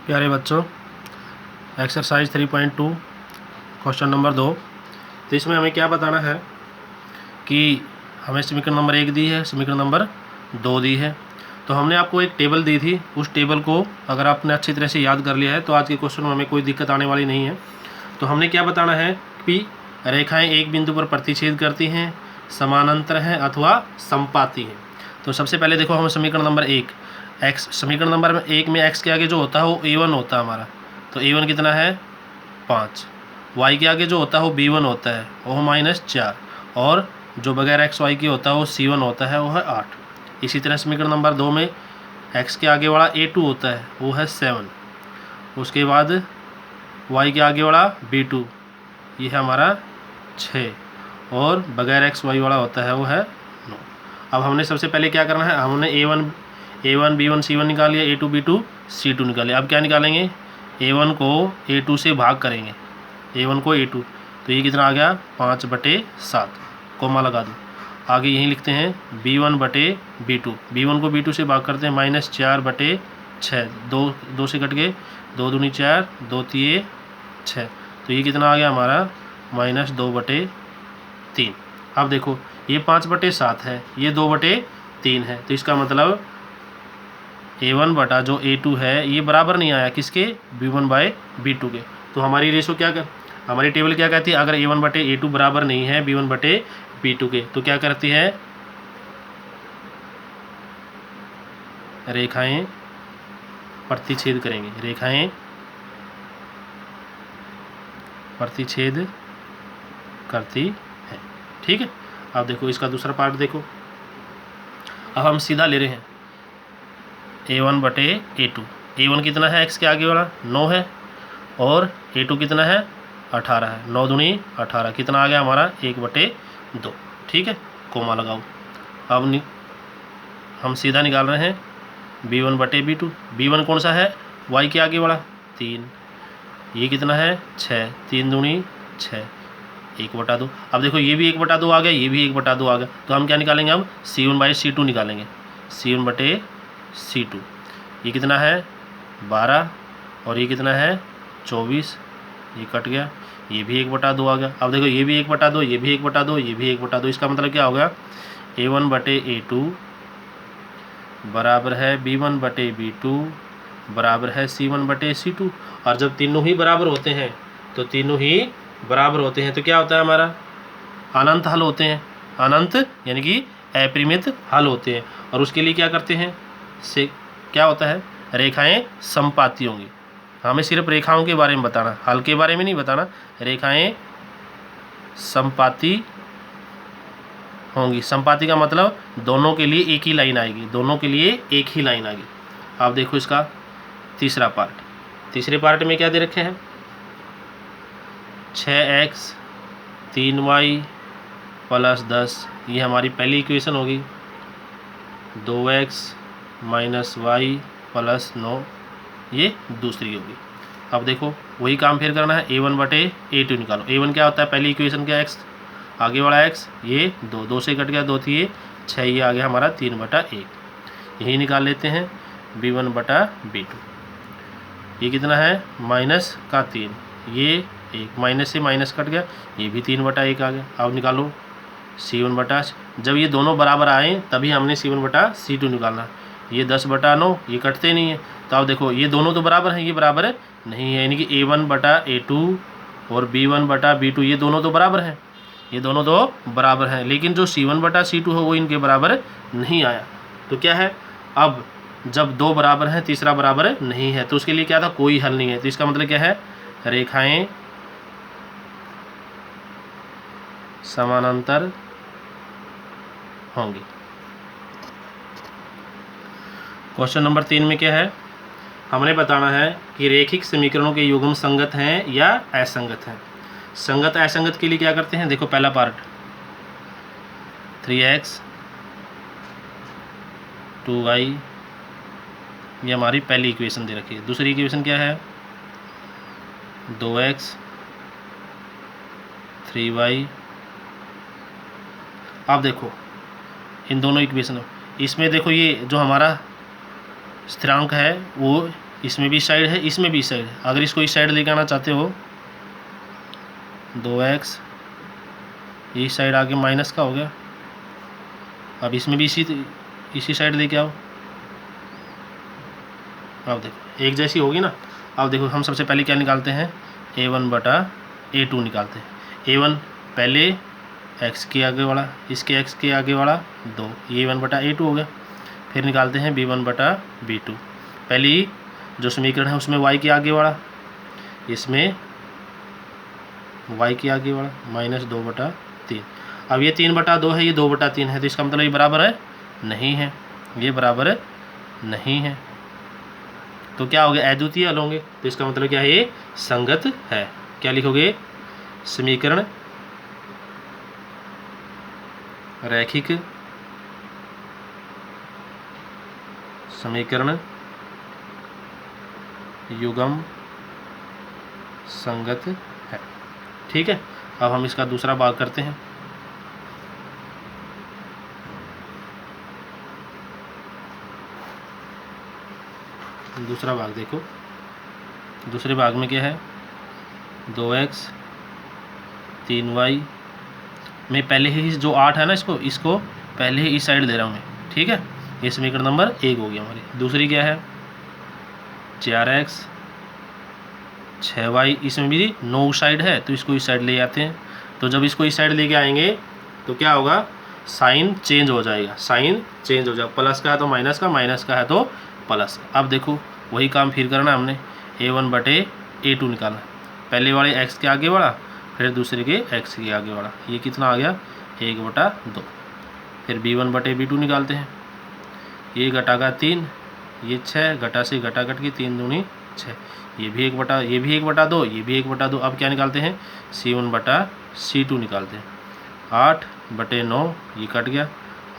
प्यारे बच्चों, exercise 3.2 question number 2। तो इसमें हमें क्या बताना है कि हमें समीकरण नंबर 1 दी है, समीकरण नंबर 2 दी है। तो हमने आपको एक टेबल दी थी, उस टेबल को अगर आपने अच्छी तरह से याद कर लिया है तो आज के क्वेश्चन में हमें कोई दिक्कत आने वाली नहीं है। तो हमने क्या बताना है कि रेखाएं एक बिंदु पर प्रतिच्छेद करती हैं, समानांतर हैं अथवा समपाती हैं। तो सबसे पहले देखो, हमें समीकरण नंबर 1 एक्स, समीकरण नंबर 1 में एक्स के आगे जो होता है वो a1 होता है हमारा। तो a1 कितना है 5, y के आगे जो होता है वो b1 होता है वो -4, और जो बगैर एक्स वाई के होता है वो c1 होता है वो है 8। इसी तरह समीकरण नंबर 2 में x के आगे वाला a2 होता है वो है 7, उसके बाद y के आगे वाला b2 ये है हमारा 6, और बगैर एक्स वाई वाला होता है वो है 9। अब हमने सबसे पहले क्या करना है, हमने a1 b1 c1 निकाल लिया, a2 b2 c2 निकाल लिया। अब क्या निकालेंगे, a1 को a2 से भाग करेंगे, a1 को a2, तो ये कितना आ गया 5/7, कोमा लगा दो। आगे यहीं लिखते हैं b1/b2, b1 को b2 से भाग करते हैं -4/6, 2 से कट गए, 2 दूनी 4, 2 तिये 6, तो ये कितना आ गया हमारा -2/3। अब देखो ये 5/7 है, ये 2/3 है, तो इसका मतलब a1 बटा जो a2 है ये बराबर नहीं आया किसके, b1/b2 के। तो हमारी रेशो क्या कर, हमारी टेबल क्या कहती है, अगर a1/a2 बराबर नहीं है b1/b2 के तो क्या करती है, रेखाएं प्रतिच्छेद करेंगे, रेखाएं प्रतिच्छेद करती है। ठीक है। अब देखो इसका दूसरा पार्ट देखो, अब हम सीधा ले रहे हैं a1/a2, a1 कितना है एक्स के आगे वाला 9 है, और a2 कितना है 18 है, 9 दूनी 18, कितना आ गया हमारा 1/2। ठीक है, कोमा लगाओ। अब हम सीधा निकाल रहे हैं b1/b2, b1 कौन सा है, y के आगे वाला 3, ये कितना है 6, 3 दूनी 6, 1/2। अब देखो ये भी 1/2 आ गया, ये भी 1/2 आ गया, तो हम क्या निकालेंगे, अब c1/c2 निकालेंगे, c1/c2, ये कितना है 12, और ये कितना है 24, ये कट गया, ये भी 1/2 आ गया। अब देखो ये भी 1/2, ये भी 1/2, ये भी 1/2, इसका मतलब क्या हो गया, a1/a2 बराबर है b1/b2 बराबर है c1/c2। और जब तीनों ही बराबर होते हैं तो तीनों ही बराबर होते हैं तो क्या होता है हमारा, अनंत हल होते हैं, अनंत यानी कि अपरिमित हल होते हैं। और उसके लिए क्या करते हैं, से क्या होता है, रेखाएं समपाती होंगी। हमें सिर्फ रेखाओं के बारे में बताना, हल के बारे में नहीं बताना, रेखाएं समपाती होंगी। समपाती का मतलब दोनों के लिए एक ही लाइन आएगी, दोनों के लिए एक ही लाइन आएगी। अब देखो इसका तीसरा पार्ट, तीसरे पार्ट में क्या दे रखे हैं, 6x 3y + 10, ये हमारी पहली इक्वेशन होगी, 2x - y + 9 ये दूसरी होगी। अब देखो वही काम फिर करना है, a1/a2 निकालो, a1 क्या होता है, पहली इक्वेशन क्या, x आगे वाला x, ये 2 से कट गया, 2 थी 6, ये आ गया हमारा 3/1, यही निकाल लेते हैं b1/b2, ये कितना है -3, ये 1 माइनस से माइनस कट गया, ये भी 3/1 आ गया। अब निकालो c1/, जब ये दोनों बराबर आए तभी हमने c1/c2 निकालना, ये 10/9, ये कटते नहीं है। तो अब देखो ये दोनों तो बराबर हैं, ये बराबर नहीं है, यानी कि a1/a2 और b1/b2 ये दोनों तो बराबर हैं, ये दोनों तो बराबर हैं, लेकिन जो c1/c2 है वो इनके बराबर नहीं आया। तो क्या है, अब जब दो बराबर हैं तीसरा बराबर नहीं है तो उसके लिए क्या था, कोई हल नहीं है। तो इसका मतलब क्या है, रेखाएं समानांतर होंगी। क्वेश्चन नंबर 3 में क्या है, हमने बताना है कि रेखिक समीकरणों के युग्म संगत हैं या असंगत हैं। संगत असंगत के लिए क्या करते हैं, देखो पहला पार्ट 3x 2y, ये हमारी पहली इक्वेशन दे रखी है। दूसरी इक्वेशन क्या है, 2x 3y। अब देखो इन दोनों इक्वेशन, इसमें देखो ये जो हमारा स्थिरांक है वो इसमें भी साइड है, इसमें भी साइड है। अगर इसको इस साइड लेके आना चाहते हो 2x, ये साइड आगे माइनस का हो गया। अब इसमें भी इसी साइड लेके आओ। अब देखो एक जैसी होगी ना। अब देखो हम सबसे पहले क्या निकालते हैं, a1 बटा a2 निकालते हैं। a1 पहले x के आगे वाला, इसके x के आगे वाला 2, ये a1 बटा a2 हो गया। फिर निकालते हैं b1 बटा b2। पहली जो समीकरण है उसमें y के आगे वाला, इसमें y के आगे वाला -2 बटा 3। अब ये 3 बटा 2 है, ये 2 बटा 3 है, तो इसका मतलब ये बराबर है नहीं है, ये बराबर नहीं है। तो क्या हो गया, अद्वितीय हल होंगे, तो इसका मतलब क्या है, ये संगत है। क्या लिखोगे, समीकरण रैखिक समीकरण युग्म संगत है। ठीक है, अब हम इसका दूसरा भाग करते हैं। दूसरा भाग देखो, दूसरे भाग में क्या है, 2x 3y में पहले ही जो 8 है ना, इसको पहले ही इस साइड दे रहा हूँ मैं। ठीक है, ये समीकरण नंबर 1 हो गया हमारी। दूसरी क्या है, 4x 6y, इसमें भी 9 साइड है, तो इसको इस साइड ले आते हैं। तो जब इसको इस साइड लेके आएंगे तो क्या होगा, साइन चेंज हो जाएगा, साइन चेंज हो जाएगा। प्लस का है तो माइनस का, माइनस का है तो प्लस। अब देखो वही काम फिर करना है हमने, a1 बटे a2 निकालना। पहले वाले x के आगे वाला, फिर दूसरे के x के आगे वाला, ये कितना आ गया, 1 बटा 2। फिर b1 बटे b2 निकालते हैं। ये घटा का 3, ये 6, घटा से घटा कट के 3 दूनी 6, ये भी 1 बटा, ये भी 1 बटा 2, ये भी 1 बटा 2। अब क्या निकालते हैं, c1 बटा c2 निकालते हैं। 8 बटे 9, ये कट गया,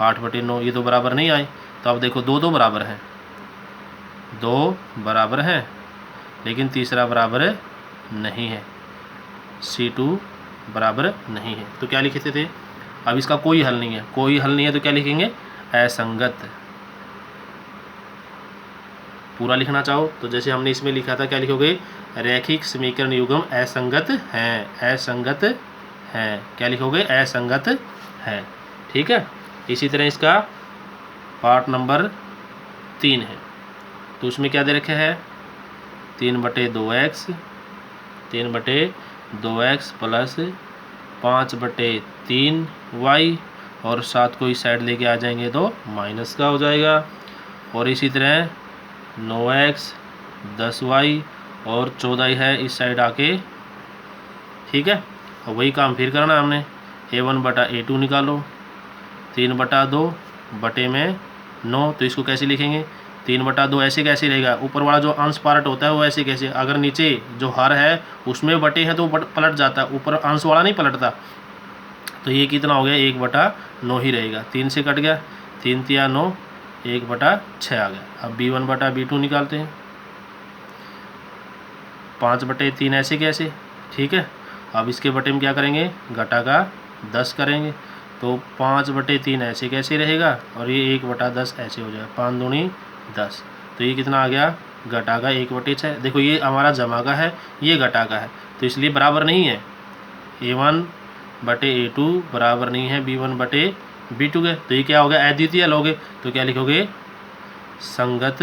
8 बटे 9, ये तो बराबर नहीं आए। तो अब देखो दो बराबर हैं, 2 बराबर हैं, लेकिन तीसरा बराबर नहीं है, c2 बराबर नहीं है। तो क्या लिखते थे, अब इसका कोई हल नहीं है, कोई हल नहीं है तो क्या लिखेंगे, असंगत। पूरा लिखना चाहो तो जैसे हमने इसमें लिखा था, क्या लिखोगे, रैखिक समीकरण युग्म असंगत हैं, असंगत हैं। क्या लिखोगे, असंगत है। ठीक है, इसी तरह इसका पार्ट नंबर 3 है, तो उसमें क्या दे रखे है, 3 बटे 2x, 3 बटे 2x प्लस 5 बटे 3y, और 7 को इस साइड लेके आ जाएंगे तो माइनस का हो जाएगा। और इसी तरह 9x 10y और 14 है इस साइड आके। ठीक है, और वही काम फिर करना हमने, a1 बटा a2 निकालो। 3 बटा 2 बटे में 9, तो इसको कैसे लिखेंगे, 3 बटा 2 ऐसे कैसे रहेगा, ऊपर वाला जो अंश पार्ट होता है वो ऐसे कैसे, अगर नीचे जो हर है उसमें बटे हैं तो पलट जाता है, ऊपर अंश वाला नहीं पलटता। तो ये कितना हो गया, 1 बटा 9 ही रहेगा, 3 से कट गया, 3 तिया 9, 1 बटा 6 आ गया। अब b1 बटा b2 निकालते हैं। 5 बटे 3 ऐसे कैसे, ठीक है। अब इसके बटे में क्या करेंगे, घटा का 10 करेंगे, तो 5 बटे 3 ऐसे कैसे रहेगा, और ये 1 बटा 10 ऐसे हो जाएगा, 5 दूनी 10। तो ये कितना आ गया, घटा का 1 बटे 6। देखो ये हमारा जमा का है, ये घटा का है, तो इसलिए बराबर नहीं है। a1 बटे a2 बराबर नहीं है b1 बटे b2 के, तो ये क्या हो गया, अद्वितीय लोगे, तो क्या लिखोगे, संगत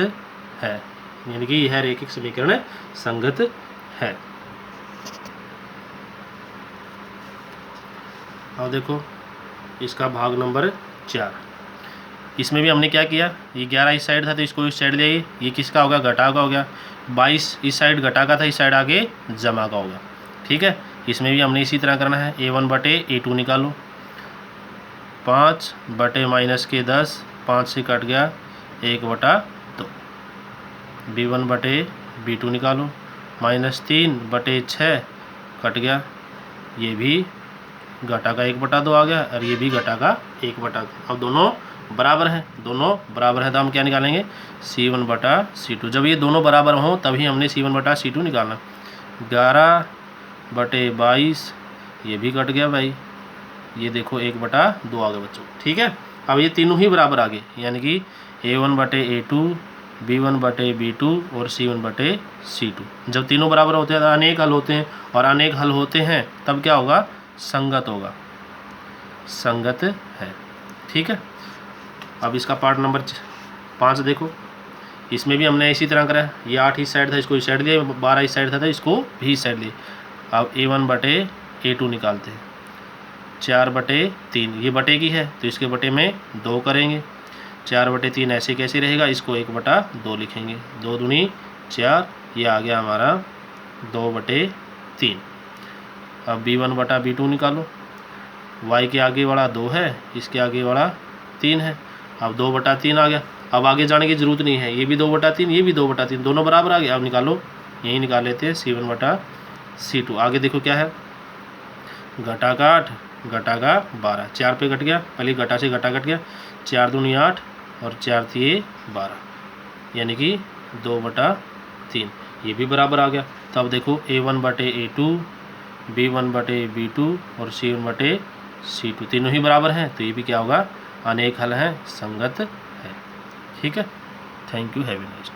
है, यानी कि यह रैखिक समीकरण संगत है। अब देखो इसका भाग नंबर 4, इसमें भी हमने क्या किया, ये 11 इस साइड था तो इसको इस साइड ले आइए, ये किसका होगा, घटा का हो गया। 22 इस साइड घटा का था, इस साइड आगे जमा का होगा। ठीक है, इसमें भी हमने इसी तरह करना है, a1 बटे a2 निकालो। 5 बटे माइनस के 10, 5 से कट गया, 1 बटा 2। b1 बटे b2 निकालो, -3 बटे 6 कट गया, ये भी घटा का 1 बटा 2 आ गया, और ये भी घटा का 1 बटा 2। अब दोनों बराबर हैं, दोनों बराबर हैं, तो हम क्या निकालेंगे, c1 बटा c2। जब ये दोनों बराबर हों तभी हमने c1 बटा c2 निकालना। 11 बटे 22, ये भी कट गया भाई, ये देखो 1 बटा 2 आ गया बच्चों। ठीक है, अब ये तीनों ही बराबर आ गए, यानी कि a1 बटे a2 B1 बटे B2 और C1 बटे C2। जब तीनों बराबर होते हैं तो अनेक हल होते हैं, और अनेक हल होते हैं तब क्या होगा, संगत होगा, संगत है। ठीक है। अब इसका पार्ट नंबर 5 देखो, इसमें भी हमने इसी तरह करा। ये 8 इस साइड था, इसको इस साइड दिया, 12 इस साइड था तो इसको भी इस साइड दिया। अब A1 बटे A2 निकालते हैं। 4 बटे 3, ये बटे की है तो इसके बटे में 2 करेंगे। 4 बटे 3 ऐसे कैसे रहेगा, इसको 1 बटा 2 लिखेंगे। 2 दूनी 4, ये आ गया हमारा 2 बटे 3। अब B1 बटा B2 निकालो। y के आगे वाला 2 है, इसके आगे वाला 3 है। अब 2 बटा 3 आ गया। अब आगे जाने की जरूरत नहीं है, ये भी 2 बटा 3, ये भी 2 बटा 3, दोनों बराबर आ गए। अब निकालो, यही निकाल लेते हैं C1 बटा C2। आगे देखो क्या है, घटा का 8, घटा का 12, 4 पे कट गया, पहले घटा से घटा कट गया। 4 दूनी 8 और 4 3 12, यानी कि 2 बटा 3, ये भी बराबर आ गया। तो अब देखो A1 बटे A2, B1 बटे B2 और C1 बटे C2 तीनों ही बराबर हैं, तो ये भी क्या होगा, अनेक हल हैं, संगत है। ठीक है। Thank you, have a nice day.